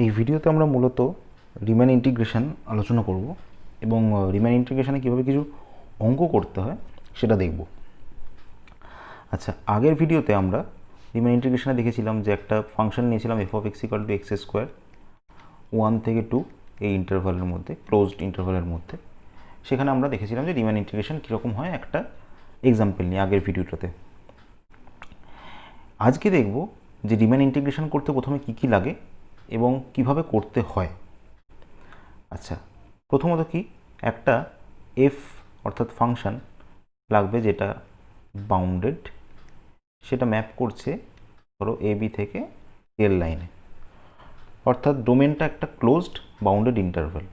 এই ভিডিওতে আমরা মূলত রিম্যান ইন্টিগ্রেশন আলোচনা করব এবং রিম্যান ইন্টিগ্রেশনে কীভাবে কিছু অঙ্ক করতে হয় সেটা দেখব। আচ্ছা, আগের ভিডিওতে আমরা রিম্যান ইন্টিগ্রেশনে দেখেছিলাম যে একটা ফাংশন নিয়েছিলাম F of x equal to x square 1 থেকে 2 এই ইন্টারভালের মধ্যে, ক্লোজড ইন্টারভালের মধ্যে। সেখানে আমরা দেখেছিলাম যে রিম্যান ইন্টিগ্রেশন কীরকম হয় একটা এক্সাম্পল নিয়ে আগের ভিডিওটাতে। আজকে দেখব যে রিম্যান ইন্টিগ্রেশন করতে প্রথমে কী কী লাগে এবং কিভাবে করতে হয়। আচ্ছা, প্রথমত কি একটা এফ অর্থাৎ ফাংশন লাগবে যেটা বাউন্ডেড, সেটা ম্যাপ করছে ধরো এ বি থেকে এল লাইনে, অর্থাৎ ডোমেনটা একটা ক্লোজড বাউন্ডেড ইন্টারভাল।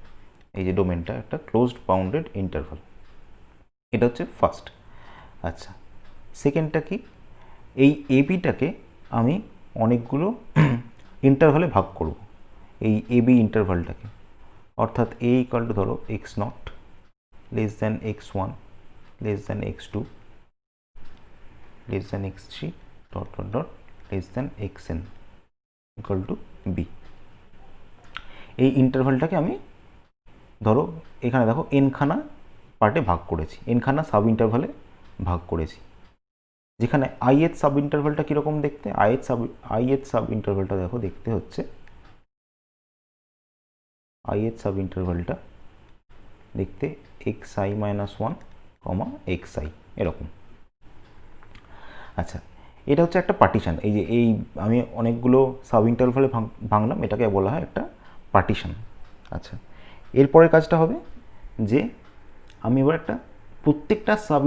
এই যে ডোমেনটা একটা ক্লোজড বাউন্ডেড ইন্টারভাল, এটা হচ্ছে ফার্স্ট। আচ্ছা, সেকেন্ডটা কি, এই এবিটাকে আমি অনেকগুলো ইন্টারভালে ভাগ করব, এই এবি ইন্টারভালটাকে, অর্থাৎ এ ইকাল টু ধরো x nought less than x one less than x two less than x three dot dot dot less than x n equal to b. এই ইন্টারভালটাকে আমি ধরো এখানে দেখো এনখানা পার্টে ভাগ করেছি, এনখানা সাব ইন্টারভালে ভাগ করেছি, যেখানে আইএথ সাব ইন্টারভালটা কীরকম দেখতে, আইএথ সাব ইন্টারভালটা দেখো দেখতে হচ্ছে, আইএথ সাব ইন্টারভালটা দেখতে x I minus one comma x I এরকম। আচ্ছা, এটা হচ্ছে একটা পার্টিশন। এই যে এই আমি অনেকগুলো সাব ইন্টারভালে ভাঙলাম, এটাকে বলা হয় একটা পার্টিশন। আচ্ছা, এরপরের কাজটা হবে যে আমি এবার একটা প্রত্যেকটা সাব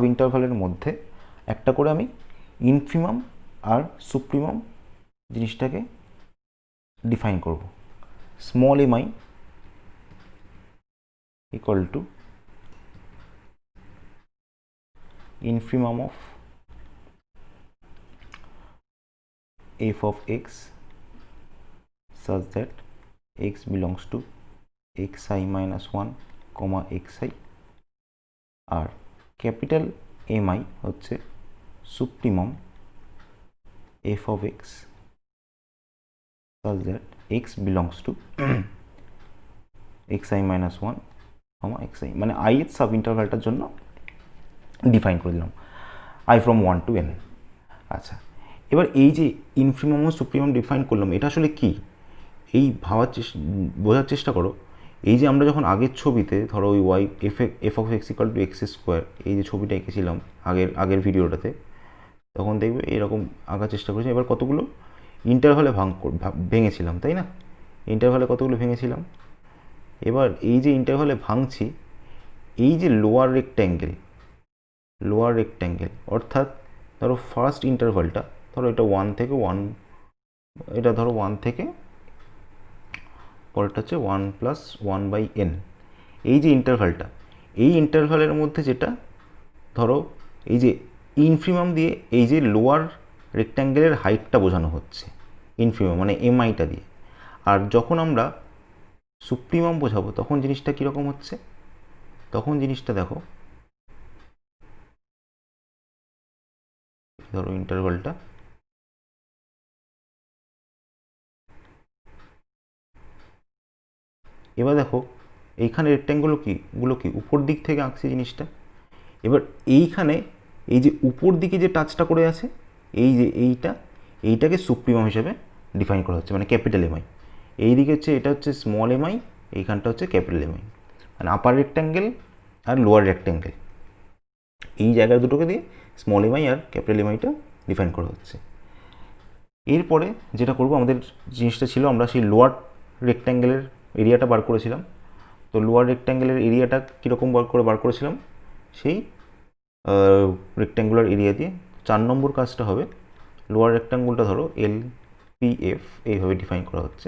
ইন্টারভালের মধ্যে একটা করে আমি ইনফিমাম আর সুপ্রিমাম জিনিসটাকে ডিফাইন করব। Small m i equal to infimum of f of x such that x belongs to xi minus 1 comma xi, R capital mi হচ্ছে supremum f of x such that x belongs to xi minus 1 comma xi, মানে ith sub ইন্টারভালটার জন্য define করে দিলাম I from 1 to n। আচ্ছা, এবার এই যে infimum ও supremum define করলাম, এটা আসলে কি এই বোঝার চেষ্টা করো। এই যে আমরা যখন আগের ছবিতে ধরো ওই y f of x equal to x square, এই যে ছবিটা এঁকেছিলাম আগের ভিডিওটাতে, তখন দেখবে এরকম আঁকার চেষ্টা করেছি। এবার কতগুলো ইন্টারভালে ভেঙেছিলাম, তাই না? ইন্টারভালে কতগুলো ভেঙেছিলাম। এবার এই যে ইন্টারভালে ভাঙছি, এই যে লোয়ার রেক্ট্যাঙ্গেল অর্থাৎ ধরো ফার্স্ট ইন্টারভালটা, ধরো এটা 1 থেকে 1, এটা ধরো 1 থেকে, পরেরটা হচ্ছে 1 প্লাস 1/n। এই যে ইন্টারভালটা, এই ইন্টারভালের মধ্যে যেটা ধরো এই যে ইনফিমাম দিয়ে এই যে লোয়ার রেক্ট্যাঙ্গেলের হাইটটা বোঝানো হচ্ছে, ইনফিমাম মানে এমআইটা দিয়ে। আর যখন আমরা সুপ্রিমাম বোঝাবো তখন জিনিসটা কীরকম হচ্ছে, তখন জিনিসটা দেখো, ধরো ইন্টারভালটা এবার দেখো এইখানে রেক্ট্যাঙ্গুলো কি উপর দিক থেকে আঁকছে জিনিসটা। এবার এইখানে এই যে উপর দিকে যে টাচটা করে আছে, এই যে এইটাকে সুপ্রিমাম হিসেবে ডিফাইন করা হচ্ছে, মানে ক্যাপিটাল এমআই। এই দিকে হচ্ছে এটা হচ্ছে স্মল এমআই, এইখানটা হচ্ছে ক্যাপিটাল এমআই, মানে আপার রেক্ট্যাঙ্গেল আর লোয়ার রেক্ট্যাঙ্গেল, এই জায়গা দুটোকে দিয়ে স্মল এমআই আর ক্যাপিটাল এমআইটা ডিফাইন করা হচ্ছে। এরপরে যেটা করব, আমাদের জিনিসটা ছিল আমরা সেই লোয়ার রেক্ট্যাঙ্গেলের এরিয়াটা বার করেছিলাম। তো লোয়ার রেক্ট্যাঙ্গেলের এরিয়াটা কীরকম বার করেছিলাম, সেই রেক্ট্যাঙ্গুলার এরিয়া দিয়ে 4 নম্বর কাজটা হবে, লোয়ার রেক্ট্যাঙ্গুলটা ধরো এল পি এফ এইভাবে ডিফাইন করা হচ্ছে।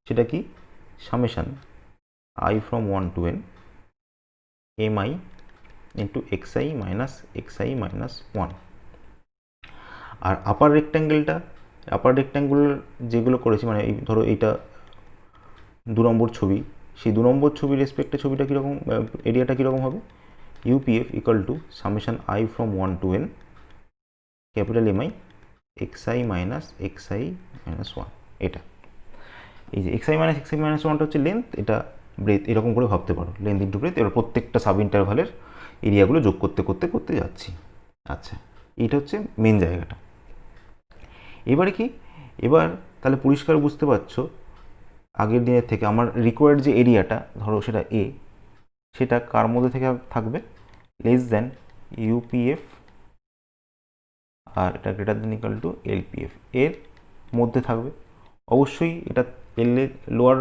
সেটা কি, summation i from 1 to n m i into x i minus 1। আর আপার রেক্ট্যাঙ্গুলার যেগুলো করেছি, মানে এই ধরো এইটা 2 নম্বর ছবি, সেই 2 নম্বর ছবির রেসপেক্টে ছবিটা কীরকম, এরিয়াটা কীরকম হবে, UPF equal to summation i from 1 to n capital MI XI minus one, এটা এই যে এক্স আই মাইনাস ওয়ানটা হচ্ছে লেন্থ, এটা ব্রেথ, এরকম করে ভাবতে পারো, লেন্থ ইন্টু ব্রেথ। এবার প্রত্যেকটা সাব ইন্টারভালের এরিয়াগুলো যোগ করতে করতে করতে যাচ্ছি। আচ্ছা, এইটা হচ্ছে মেন জায়গাটা। এবারে কি, এবার তাহলে পরিষ্কার বুঝতে পারছো আগের দিনের থেকে আমার রিকোয়ার্ড যে এরিয়াটা, ধরো সেটা এ, সেটা কার মধ্যে থেকে থাকবে, লেস দ্যান ইউপিএফ আর এটা greater than equal to LPF এর মধ্যে থাকবে। অবশ্যই এটা লোয়ার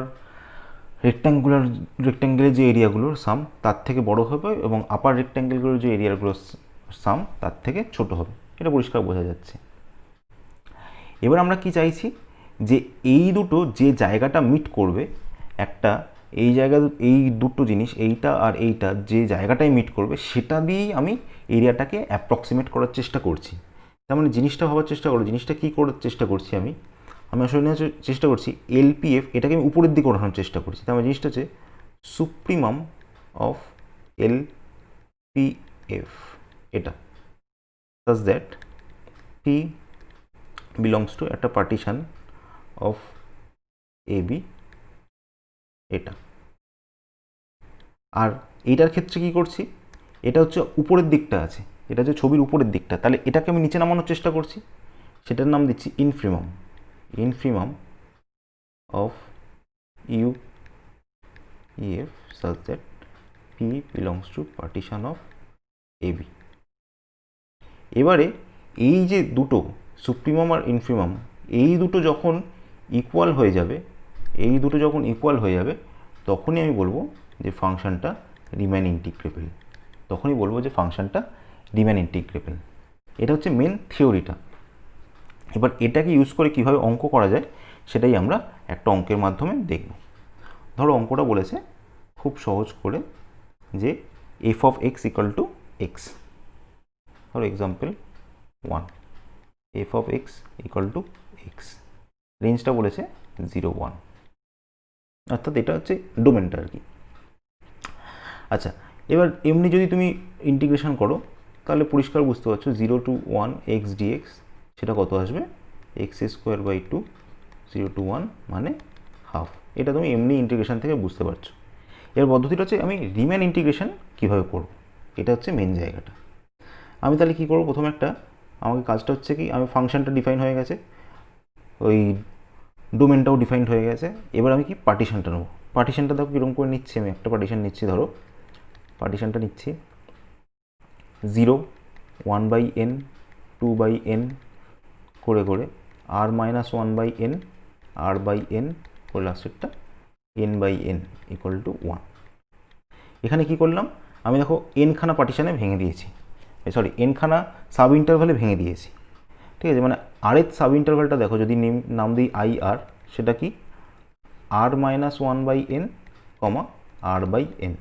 রেক্ট্যাঙ্গেলের যে এরিয়াগুলোর সাম তার থেকে বড় হবে এবং আপার রেক্ট্যাঙ্গেলগুলোর যে এরিয়াগুলোর সাম তার থেকে ছোট হবে, এটা পরিষ্কার বোঝা যাচ্ছে। এবার আমরা কি চাইছি, যে এই দুটো যে জায়গাটা মিট করবে, একটা এই জায়গা, এই দুটো জিনিস, এইটা আর এইটা যে জায়গাটায় মিট করবে সেটা দিয়েই আমি এরিয়াটাকে অ্যাপ্রক্সিমেট করার চেষ্টা করছি। তার মানে জিনিসটা ভাবার চেষ্টা করো, জিনিসটা কী করার চেষ্টা করছি আমি আসলে নেওয়ার চেষ্টা করছি এলপিএফ, এটাকে আমি উপরের দিকে ওঠানোর চেষ্টা করছি। তার মানে জিনিসটা হচ্ছে সুপ্রিমাম অফ এলপিএফ, এটা সাজ দ্যাট পি বিলংস টু একটা পার্টিশন অফ এবি, এটা। আর এইটার ক্ষেত্রে কি করছি, এটা হচ্ছে উপরের দিকটা আছে, এটা হচ্ছে ছবির উপরের দিকটা, তাহলে এটাকে আমি নিচে নামানোর চেষ্টা করছি, সেটার নাম দিচ্ছি infimum of U F such that P belongs to partition of AB. এবারে এই যে দুটো সুপ্রিমাম আর ইনফিমাম, এই দুটো যখন ইকুয়াল হয়ে যাবে, তখনই আমি বলবো যে ফাংশনটা রিমেন ইন্টিগ্রেবল, এটা হচ্ছে মেন থিওরিটা। এবার এটাকে ইউজ করে কীভাবে অঙ্ক করা যায় সেটাই আমরা একটা অঙ্কের মাধ্যমে দেখব। ধরো অঙ্কটা বলেছে খুব সহজ করে যে f of x equal to x, ধরো example 1, f of x equal to x, রেঞ্জটা বলেছে 0, 1, অর্থাৎ এটা হচ্ছে ডোমেনটা আর কি। আচ্ছা, এবার এমনি যদি তুমি ইন্টিগ্রেশন করো তাহলে পরিষ্কার বুঝতে পারছো 0 to 1 এক্স ডিএক্স, সেটা কত আসবে, এক্স স্কোয়ার বাই 2, 0 to 1 মানে হাফ। এটা তুমি এমনি ইন্টিগ্রেশন থেকে বুঝতে পারছো। এর পদ্ধতিটা হচ্ছে আমি রিমেন ইন্টিগ্রেশন কীভাবে করব, এটা হচ্ছে মেন জায়গাটা। আমি তাহলে কী করবো, প্রথমে আমাকে কাজটা হচ্ছে কি, আমি ফাংশনটা ডিফাইন হয়ে গেছে, ওই ডোমেনটাও ডিফাইন্ড হয়ে গেছে, এবার আমি কি পার্টিশনটা নেবো। পার্টিশনটা দেখো কীরকম করে নিচ্ছি, আমি একটা পার্টিশন নিচ্ছি, ধরো পার্টিশনটা নিচ্ছি 0, 1/n, 2/n করে করে r-1/n, r/n করে লাস্টেরটা n/n ইকুয়াল টু 1। এখানে কি করলাম, আমি দেখো এনখানা পার্টিশনে ভেঙে দিয়েছি, এনখানা সাব ইন্টারভালে ভেঙে দিয়েছি, ঠিক আছে। মানে আরের সাব ইন্টারভালটা দেখো, যদি নাম দিই আই আর, সেটা কি r-1/n, r/n।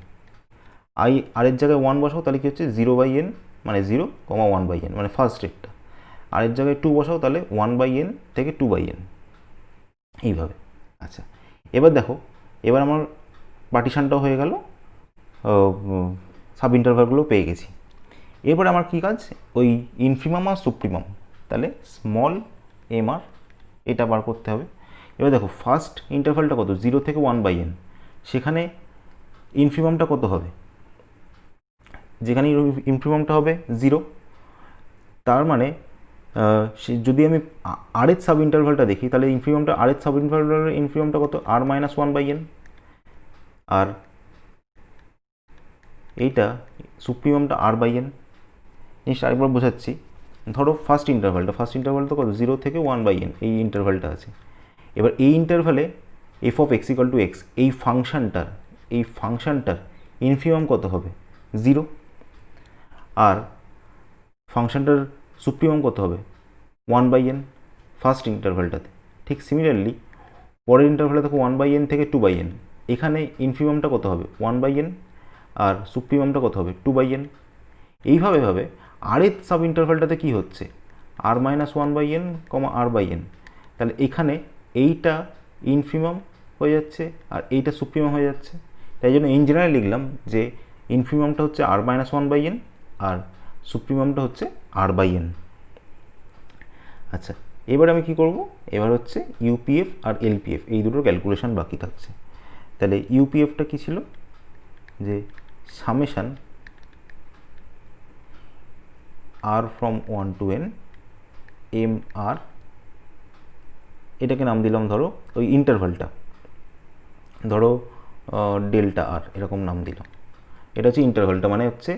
আরের জায়গায় 1 বসাও, তাহলে কি হচ্ছে 0/n, মানে 0, 1/n, মানে ফার্স্ট রেটটা। আরের জায়গায় 2 বসাও, তাহলে 1/n থেকে 2/n, এইভাবে। আচ্ছা, এবার দেখো, এবার আমার পার্টিশনটাও হয়ে গেল, সাব ইন্টারভালগুলো পেয়ে গেছি। এবার আমার কী কাজ, ওই ইনফিমাম আর সুপ্রিমাম, তাহলে স্মল এম আর এটা বার করতে হবে। এবার দেখো ফার্স্ট ইন্টারভালটা কত, 0 থেকে 1/n, সেখানে ইনফিমামটা কত হবে, যেখানে ইনফিমামটা হবে 0, তার মানে যদি আমি আরের সাব ইন্টারভালটা দেখি, তাহলে ইনফিমামটা, আরের সাব ইন্টারভালের ইনফিমামটা কত, r-1/n, আর এইটা সুপ্রিমামটা r/n। জিনিসটা আরেকবার বোঝাচ্ছি, ধরো ফার্স্ট ইন্টারভালটা কত, 0 থেকে 1/n, এই ইন্টারভালটা আছে। এবার এই ইন্টারভালে f of x equal to x, এই ফাংশনটার ইনফিমাম কত হবে, 0, আর ফাংশনটার সুপ্রিমাম কত হবে, 1/n ফার্স্ট ইন্টারভালটাতে। ঠিক সিমিলারলি পরের ইন্টারভালে দেখো 1/n থেকে 2/n, এখানে ইনফিমামটা কত হবে, 1/n, আর সুপ্রিমামটা কত হবে, 2/n। এইভাবে আরের সাব ইন্টারভালটাতে কী হচ্ছে, r-1/n, r/n, তাহলে এখানে এইটা ইনফিমাম হয়ে যাচ্ছে আর এইটা সুপ্রিমাম হয়ে যাচ্ছে। তাই জন্য ইন জেনারেল লিখলাম যে ইনফিমামটা হচ্ছে r-1/n আর সুপ্রিমামটা হচ্ছে r/n। আচ্ছা, এবার আমি কি করব, এবার হচ্ছে ইউপিএফ আর এলপিএফ এই দুটোর ক্যালকুলেশন বাকি থাকছে। তাহলে ইউপিএফটা কি ছিল, যে summation r from 1 to n M r, এটাকে নাম দিলাম ধরো ওই ইন্টারভালটা, ধরো ডেল্টা আর এরকম নাম দিলাম। এটা হচ্ছে ইন্টারভালটা, মানে হচ্ছে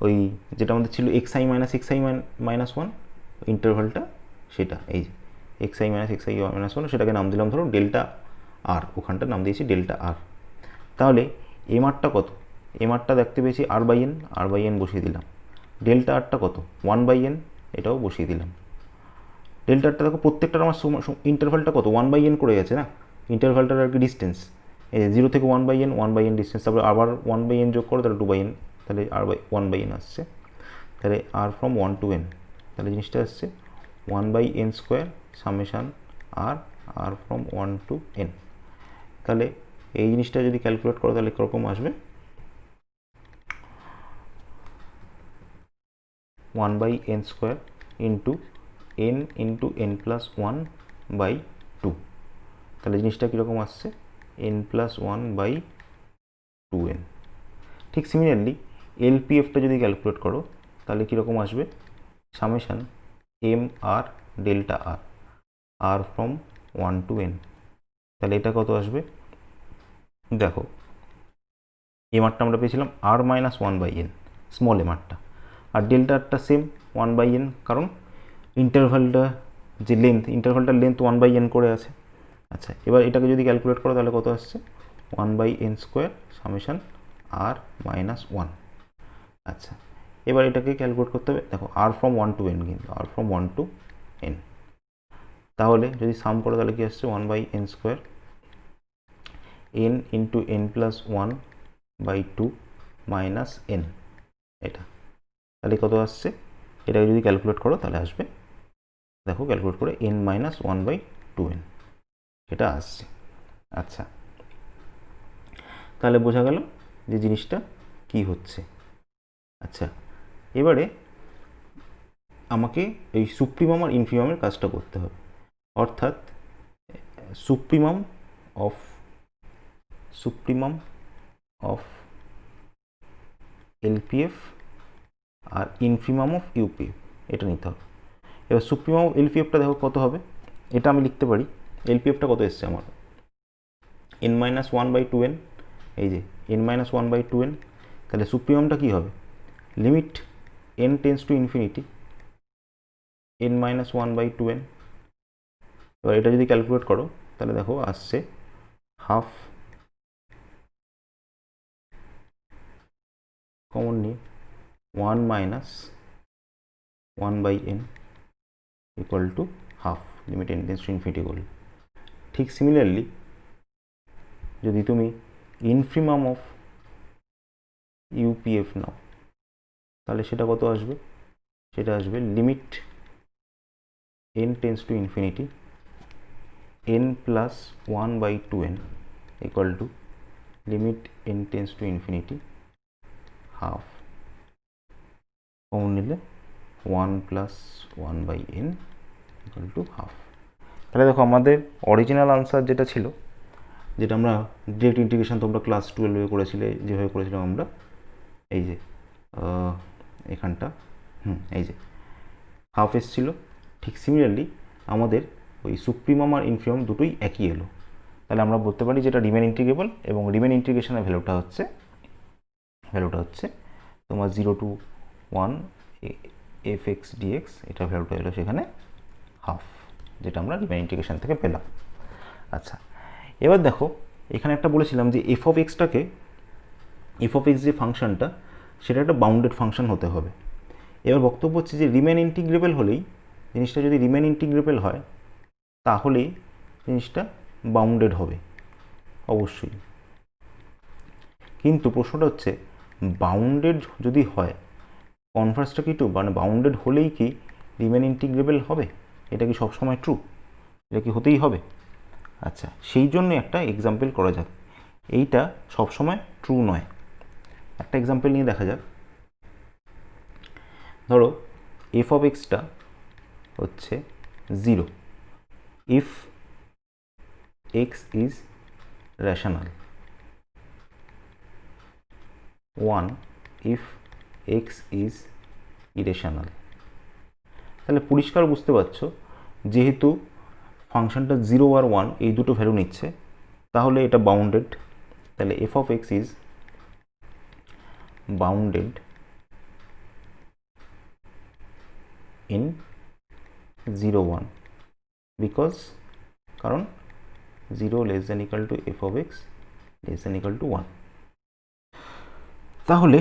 ওই যেটা আমাদের ছিল x i minus x i minus one, ইন্টারভালটা সেটা, এই যে x i minus x i minus one, সেটাকে নাম দিলাম ধরো ডেল্টা আর, ওখানটা নাম দিয়েছি ডেল্টা আর। তাহলে এম আরটা কত, এম আরটা দেখতে পেয়েছি r by n, r by n বসিয়ে দিলাম। ডেল্টা আরটা কত, 1/n, এটাও বসিয়ে দিলাম। ডেল্টা আরটা দেখো প্রত্যেকটার আমার ইন্টারভালটা কত 1/n করে গেছে না, ইন্টারভালটার আর কি ডিস্টেন্স, এই 0 থেকে 1/n, 1/n ডিস্টেন্স, তারপরে আবার 1/n যোগ করো তাহলে 2/n, তাহলে আর 1/n আসছে। তাহলে আর ফ্রম 1 to n, তাহলে জিনিসটা আসছে 1/n square summation r, r from 1 to n। তাহলে এই জিনিসটা যদি ক্যালকুলেট করো তাহলে কীরকম আসবে, 1/n square into n into n plus 1/2, তাহলে জিনিসটা কীরকম আসছে, n প্লাস 1/2n। ঠিক সিমিলারলি এলপিএফটা যদি ক্যালকুলেট করো তাহলে কীরকম আসবে, summation m r delta r, r from 1 to n, তাহলে এটা কত আসবে, দেখো এম আরটা আমরা পেয়েছিলাম আর মাইনাস 1/n, স্মল এম আরটা, আর ডেল্টা আরটা সেম 1/n, কারণ ইন্টারভালটা যে লেন্থ, ইন্টারভালটার লেন্থ 1/n করে আছে। আচ্ছা, এবার এটাকে যদি ক্যালকুলেট করো তাহলে কত আসছে, 1/n স্কোয়ার সামেশান আর মাইনাস 1। আচ্ছা, এবার এটাকে ক্যালকুলেট করতে হবে, দেখো আর ফ্রম 1 to n, কিন্তু আর ফ্রম 1 to n, তাহলে যদি সাম করো তাহলে কি আসছে 1/n square n into n plus 1/2 minus n, এটা তাহলে কত আসছে, এটাকে যদি ক্যালকুলেট করো তাহলে আসবে, দেখো ক্যালকুলেট করে n মাইনাস 1/2n, এটা আসছে। আচ্ছা, তাহলে বোঝা গেল যে জিনিসটা কি হচ্ছে। আচ্ছা, এবারে আমাকে এই সুপ্রিমাম আর ইনফিমামের কাজটা করতে হবে, অর্থাৎ সুপ্রিমাম অফ এলপিএফ আর ইনফিমাম অফ ইউপিএফ, এটা নিতে হবে। এবার সুপ্রিমাম অফ এলপিএফটা দেখো কত হবে, এটা আমি লিখতে পারি, এলপিএফটা কত এসছে আমার n মাইনাস 1/2n, এই যে n মাইনাস 1/2n, তাহলে সুপ্রিমামটা কী হবে, limit n tends to infinity n minus 1/2n। এবার এটা যদি ক্যালকুলেট করো তাহলে দেখো আসছে হাফ, কমন নিয়ে 1 minus 1/n equal to half, limit n tends to infinity করলে। ঠিক সিমিলারলি যদি তুমি ইনফিমাম অফ ইউপিএফ নাও তাহলে সেটা কত আসবে, সেটা আসবে limit n tends to infinity n plus 1/2n equal to limit n tends to infinity half, common নিলে 1 plus 1/n equal to half. তাহলে দেখো আমাদের অরিজিনাল আনসার যেটা ছিল, যেটা আমরা ডিরেক্ট ইন্টিগ্রেশন তোমরা ক্লাস 12-এ করেছিলে, যেভাবে করেছিলাম আমরা, এই যে এখানটা এই যে হাফ এসছিল। ঠিক সিমিলারলি আমাদের ওই সুপ্রিমাম আর ইনফিমাম দুটোই একই এলো, তাহলে আমরা বলতে পারি যেটা রিমেন ইন্টিগ্রেবল, এবং রিমেন ইন্টিগ্রেশনের ভ্যালুটা হচ্ছে তোমার 0 to 1 fx dx, এটা ভ্যালুটা এলো সেখানে হাফ, যেটা আমরা রিমেন ইন্টিগ্রেশন থেকে পেলাম। আচ্ছা, এবার দেখো এখানে একটা বলেছিলাম যে এফ অফ এক্সটাকে, এফ অফ এক্স যে ফাংশনটা সেটা একটা বাউন্ডেড ফাংশন হতে হবে। এবার বক্তব্য হচ্ছে যে রিমেন ইন্টিগ্রেবল হলেই, জিনিসটা যদি রিমেন ইন্টিগ্রেবল হয় তাহলেই জিনিসটা বাউন্ডেড হবে অবশ্যই। কিন্তু প্রশ্নটা হচ্ছে বাউন্ডেড যদি হয়, কনভার্সটা কি ট্রু, মানে বাউন্ডেড হলেই কি রিমেন ইন্টিগ্রেবল হবে, এটা কি সবসময় ট্রু, এটা কি হতেই হবে? আচ্ছা, সেই জন্য একটা এক্সাম্পল করা যাক, এইটা সবসময় ট্রু নয়। একটা এক্সাম্পল নিয়ে দেখা যাক, ধরো এফ অফ এক্সটা হচ্ছে 0, if x is rational, 1 if x is irrational। তাহলে পরিষ্কার বুঝতে পারছো যেহেতু ফাংশনটা 0 আর 1 এই দুটো ভ্যালু নিচ্ছে তাহলে এটা বাউন্ডেড। তাহলে f of x is bounded in 0 1 because কারণ 0 less than equal to f of x less than equal to 1। তাহলে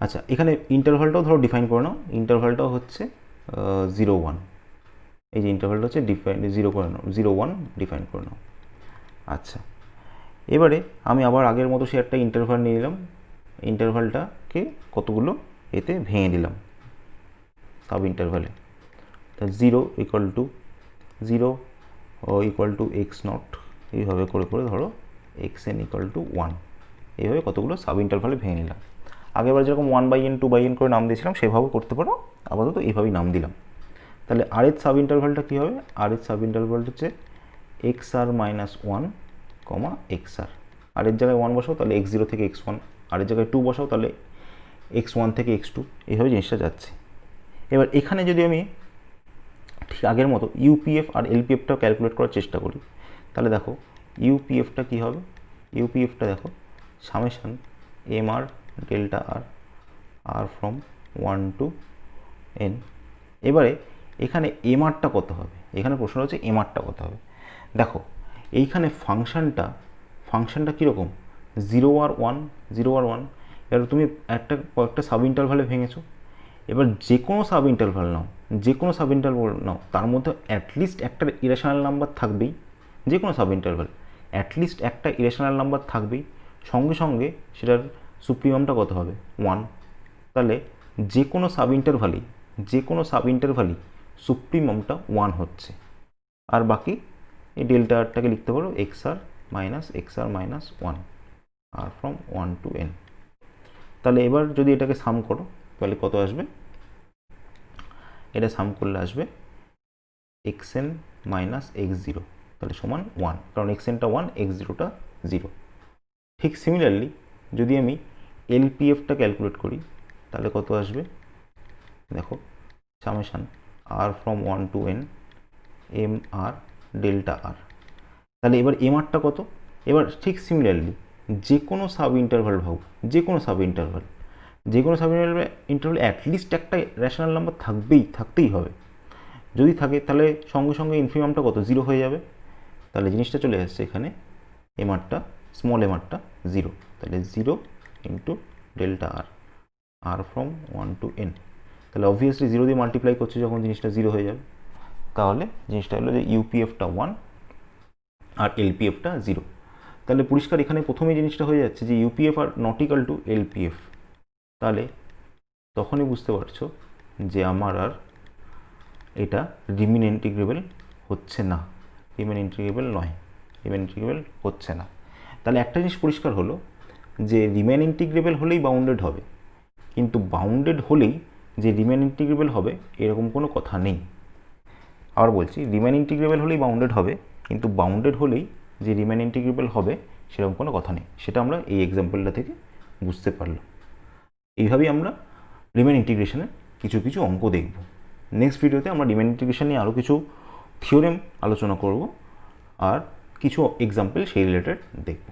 আচ্ছা এখানে ইন্টারভালটাও ধরো ডিফাইন করে নাও। ইন্টারভালটাও হচ্ছে 0 1, এই যে ইন্টারভালটা হচ্ছে ডিফাইন 0 করে নাও, 0 1 ডিফাইন করে নাও। আচ্ছা এবারে আমি আবার আগের মতো সে একটা ইন্টারভাল নিয়ে নিলাম, ইন্টারভালটাকে কতগুলো এতে ভেঙে দিলাম সাব ইন্টারভালে। তা 0 equal to 0 equal to x not, এইভাবে করে করে ধরো এক্স এন ইকুয়াল টু 1, এইভাবে কতগুলো সাব ইন্টারভালে ভেঙে নিলাম। আগেরবার যেরকম 1/n 2/n করে নাম দিয়েছিলাম সেভাবে করতে পারো, আপাতত এইভাবেই নাম দিলাম। তাহলে আরের সাব ইন্টারভালটা কী হবে? আরের সাব ইন্টারভালটা হচ্ছে x r minus 1 comma x আর। আরের জায়গায় 1 বসাও তাহলে x0 থেকে x1, আরের জায়গায় 2 বসাও তাহলে x1 থেকে x2, এইভাবে জিনিসটা যাচ্ছে। এবার এখানে যদি আমি ঠিক আগের মতো ইউপিএফ আর এলপিএফটা ক্যালকুলেট করার চেষ্টা করি তাহলে দেখো ইউপিএফটা কী হবে? ইউপিএফটা দেখো summation m r delta r r from 1 to n। এবারে এখানে এম আরটা কত হবে? এখানে প্রশ্ন হচ্ছে এম আরটা কত হবে। দেখো এইখানে ফাংশনটা কীরকম 0 আর 1 0 আর 1। এবার তুমি কয়েকটা সাব ইন্টারভালে ভেঙেছো, এবার যে কোনো সাব ইন্টারভাল নাও তার মধ্যে অ্যাটলিস্ট একটা ইরেশনাল নাম্বার থাকবেই। যে কোনো সাব ইন্টারভাল অ্যাটলিস্ট একটা ইরেশনাল নাম্বার থাকবেই, সঙ্গে সঙ্গে সেটার সুপ্রিমামটা কত হবে? 1। তাহলে যে কোনো সাব ইন্টারভালই সুপ্রিমামটা 1 হচ্ছে। আর বাকি এই ডেল্টা আরটাকে লিখতে পারো x r minus 1 r from 1 to n। তাহলে এবার যদি এটাকে সাম করো তাহলে কত আসবে? এটা সাম করলে আসবে xn মাইনাস x0, তাহলে সমান 1, কারণ xnটা 1 x0টা 0। ঠিক সিমিলারলি যদি আমি এলপিএফটা ক্যালকুলেট করি তাহলে কত আসবে? দেখো summation r from 1 to n M r delta r. তাহলে এবার এম আরটা কত? এবার ঠিক সিমিলারলি যে কোনো সাব ইন্টারভাল যে কোনো সাব ইন্টারভালে অ্যাটলিস্ট একটা রেশনাল নাম্বার থাকতেই হবে। যদি থাকে তাহলে সঙ্গে সঙ্গে ইনফিমামটা কত? 0 হয়ে যাবে। তাহলে জিনিসটা চলে আসছে এখানে এম আরটা, স্মল এম আরটা 0, তাহলে 0 into delta r r from 1 to n। তাহলে অবভিয়াসলি 0 দিয়ে মাল্টিপ্লাই করছে যখন জিনিসটা 0 হয়ে যাবে। তাহলে জিনিসটা হলো যে ইউপিএফটা 1 আর এলপিএফটা 0। তাহলে পরিষ্কার এখানে প্রথমেই জিনিসটা হয়ে যাচ্ছে যে UPF are not equal to LPF. তাহলে তখনই বুঝতে পারছো যে আমার আর এটা রিমেন ইন্টিগ্রেবল হচ্ছে না, রিমেন ইন্টিগ্রেবল হচ্ছে না। তাহলে একটা জিনিস পরিষ্কার হলো যে রিমেন ইন্টিগ্রেবল হলেই বাউন্ডেড হবে, কিন্তু বাউন্ডেড হলেই যে রিমেন ইন্টিগ্রেবল হবে এরকম কোনো কথা নেই। আবার বলছি, রিমেন ইন্টিগ্রেবল হলেই বাউন্ডেড হবে, কিন্তু বাউন্ডেড হলেই যে রিমেন ইন্টিগ্রেবল হবে সেরকম কোনো কথা নেই। সেটা আমরা এই এক্সাম্পলটা থেকে বুঝতে পারলাম। এইভাবেই আমরা রিমেন ইন্টিগ্রেশনের কিছু অঙ্ক দেখব। নেক্সট ভিডিওতে আমরা রিমেন ইন্টিগ্রেশন নিয়ে আরও কিছু থিওরেম আলোচনা করব আর কিছু এক্সাম্পল সেই রিলেটেড দেখব।